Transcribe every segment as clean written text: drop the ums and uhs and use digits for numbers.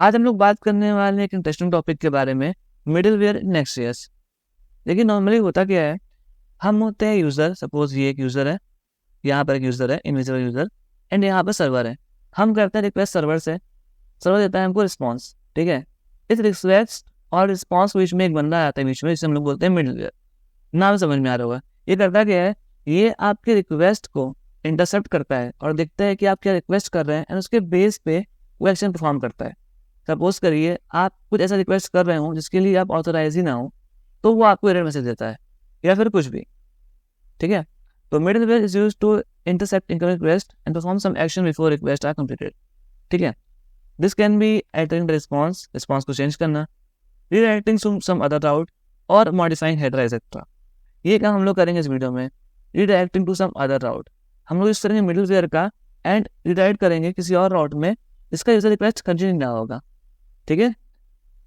आज हम लोग बात करने वाले हैं एक इंटरेस्टिंग टॉपिक के बारे में, मिडिलवेयर इन नेक्स्ट.js। देखिए नॉर्मली होता क्या है, हम होते हैं यूज़र, सपोज ये एक यूज़र है, यहाँ पर एक यूज़र है, इनविजिबल यूज़र, एंड यहाँ पर सर्वर है। हम करते हैं रिक्वेस्ट सर्वर से, सर्वर देता है हमको रिस्पॉन्स, ठीक है। इस रिक्वेस्ट और रिस्पॉन्स के बीच में एक बंदा आता है बीच में, जिसे हम लोग बोलते हैं मिडिलवेयर। नाम समझ में आ रहा होगा। ये करता क्या है, ये आपके रिक्वेस्ट को इंटरसेप्ट करता है और देखता है कि आप क्या रिक्वेस्ट कर रहे हैं, एंड उसके बेस पे वो एक्शन परफॉर्म करता है। सपोज करिए आप कुछ ऐसा रिक्वेस्ट कर रहे हो जिसके लिए आप ऑथोराइज ही ना हो, तो वो आपको एरर मैसेज देता है या फिर कुछ भी, ठीक है। तो middleware is used to intercept incoming request and perform some action before request are completed, ठीक है। This can be altering the response को चेंज करना, redirecting to some other route और मॉडिफाइंग हेडर एक्सेट्रा। ये काम हम लोग करेंगे इस वीडियो में, रीडायरेक्टिंग टू सम अदर राउट। हम लोग इस तरह मिडलवेयर का एंड रीडायरेक्ट करेंगे किसी और राउट में जिसका यूजर रिक्वेस्ट कंटिन्यू ना होगा, ठीक है।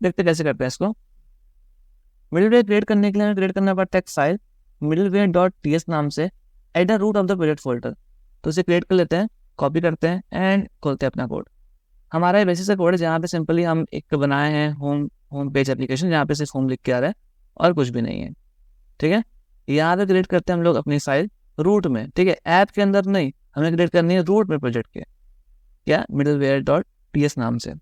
देखते कैसे करते हैं इसको। मिडलवेयर क्रिएट करने के लिए हमें क्रिएट करना पड़ता है एक फाइल middleware.ts नाम से at the root of the project folder. तो इसे क्रिएट कर लेते हैं, कॉपी करते हैं एंड खोलते हैं अपना कोड। हमारा बेसिक सा कोड है जहाँ पे सिंपली हम एक बनाए हैं होम पेज एप्लीकेशन, जहाँ पे सिर्फ होम लिख के आ रहा है और कुछ भी नहीं है, ठीक है। यहाँ पे क्रिएट करते हैं हम लोग अपनी फाइल रूट में, ठीक है। ऐप के अंदर नहीं, हमें क्रिएट करनी है रूट में प्रोजेक्ट के, क्या middleware.ts नाम से,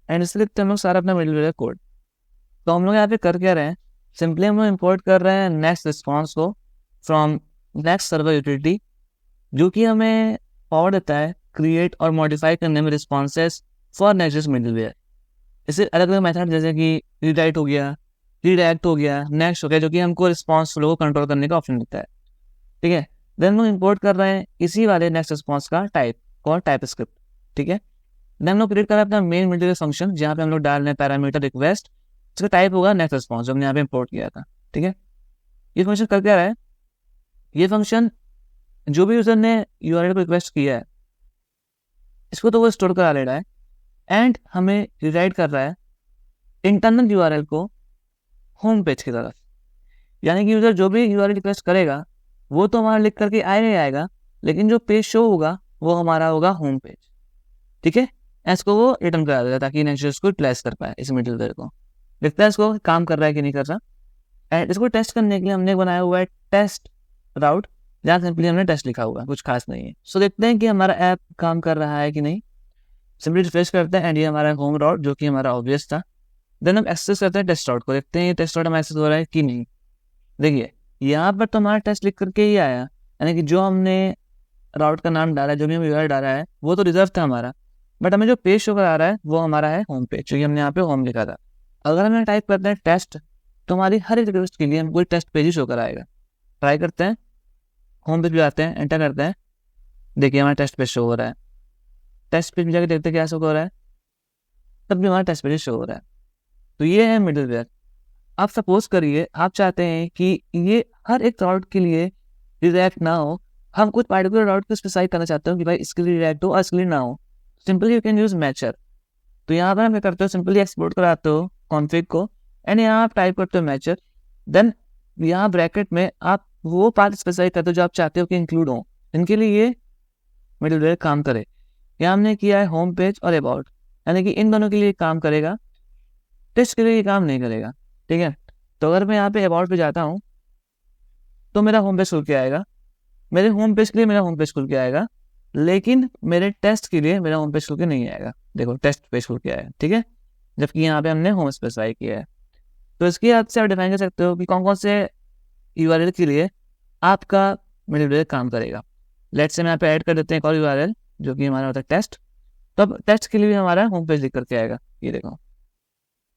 एंड इससे लिखते हैं हम लोग सारा अपना मिडलवेयर कोड। तो हम लोग यहाँ पे कर क्या रहे हैं, सिंपली हम लोग इम्पोर्ट कर रहे हैं नेक्स्ट रिस्पॉन्स को फ्रॉम नेक्स्ट सर्वर यूटिलिटी, जो कि हमें पावर देता है क्रिएट और मॉडिफाई करने में रिस्पॉन्सेस फॉर नेक्स्ट मिडलवेयर। इससे अलग अलग मेथड जैसे कि रीडायरेक्ट हो गया, रीडायरेक्ट हो गया, नेक्स्ट हो गया, जो कि हमको रिस्पॉन्स फ्लो को कंट्रोल करने का ऑप्शन देता है, ठीक है। देन हम लोग इम्पोर्ट कर रहे हैं इसी वाले नेक्स्ट रिस्पॉन्स का टाइप और टाइप स्क्रिप्ट, ठीक है। देन हम लोग क्रिएट कर रहे हैं अपना मेन मिडलवेयर फंक्शन, जहाँ पे हम लोग डाल रहे हैं पैरामीटर रिक्वेस्ट, इसका टाइप होगा नेक्स्ट रिस्पॉन्स, जो हमने यहाँ पे इंपोर्ट किया था, ठीक है। ये फंक्शन कर क्या रहा है, ये फंक्शन जो भी यूजर ने यूआरएल को रिक्वेस्ट किया है इसको तो वो स्टोर करा ले रहा है, एंड हमें रिराइट कर रहा है इंटरनल यूआरएल को होम पेज की तरफ। यानी कि यूजर जो भी यूआरएल रिक्वेस्ट करेगा वो तो हमारा लिख करके आएगा, लेकिन जो पेज शो होगा वो हमारा होगा होम पेज, ठीक है। इसको वो रिटर्न करा देगा ताकि नेक्स्ट उसको ट्रेस कर पाए इस मिडलवेयर को। देखते हैं इसको काम कर रहा है कि नहीं कर रहा। एंड इसको टेस्ट करने के लिए हमने बनाया हुआ है टेस्ट राउट, जहाँ सिंपली हमने टेस्ट लिखा हुआ है, कुछ खास नहीं है। सो देखते हैं कि हमारा ऐप काम कर रहा है कि नहीं। सिंपली रिफ्रेश करते हैं एंड ये हमारा होम राउट जो कि हमारा ऑब्वियस था। देन हम एक्सेस करते हैं टेस्ट राउट को, देखते हैं ये टेस्ट राउट हमारा एक्सेस हो रहा है कि नहीं। देखिए यहाँ पर तो हमारा टेस्ट लिख करके ही आया, यानी कि जो हमने राउट का नाम डाला है, जो भी हम यूआरएल डाला है वो तो रिजर्व था हमारा, बट हमें जो पेज शो करा रहा है वो हमारा है होम पेज, जो कि हमने यहाँ पे होम लिखा था। अगर हमें टाइप करते हैं टेस्ट, तो हमारी हर एक रिक्वेस्ट के लिए हमको टेस्ट पेज ही शो कराएगा। ट्राई करते हैं, होम पेज पे जाते हैं, एंटर करते हैं, देखिए हमारा टेस्ट पेज शो हो रहा है। टेस्ट पेज में जाकर देखते हैं क्या शो हो रहा है, तब भी हमारा टेस्ट पेज शो हो रहा है। तो ये है मिडलवेयर। आप सपोज करिए आप चाहते हैं कि ये हर एक राउट के लिए रिडायरेक्ट ना हो, हम कुछ पार्टिकुलर राउट को स्पेसिफाई करना चाहते हो कि भाई इसके लिए रिडायरेक्ट हो और इसके लिए ना हो। Simply you can use mature. तो यहाँ पर हम क्या करते हो, सिंपली एक्सपोर्ट कराते हो कॉन्फिग को, एंड यहाँ आप टाइप करते हो मैचर। देन यहाँ ब्रैकेट में आप वो पार्ट स्पेसिफाई करते हो जो आप चाहते हो कि इंक्लूड हो, इनके लिए ये मिडलवेयर काम करे। यहाँ हमने किया है होम पेज और अबाउट, यानी कि इन दोनों के लिए काम करेगा, टेस्ट के लिए ये काम नहीं करेगा, ठीक है। तो अगर मैं यहाँ पे अबाउट पे जाता हूँ तो मेरा होम पेज खुल के आएगा, मेरे होम पेज के लिए मेरा होम पेज खुल के आएगा, लेकिन मेरे टेस्ट के लिए मेरा होम पेज खुल के नहीं आएगा। देखो टेस्ट पेज खुल के आया, ठीक है, जबकि यहाँ पे हमने होम स्पेसिफाई किया है। तो इसकी याद से आप डिफाइन कर सकते हो कि कौन कौन से यूआरएल के लिए आपका मिडलवेयर काम करेगा। लेट्स से मैं यहाँ पे ऐड कर देते हैं एक और यूआरएल जो कि हमारा होता है टेस्ट। तो अब टेस्ट के लिए भी हमारा होम पेज लिख करके आएगा, ये देखो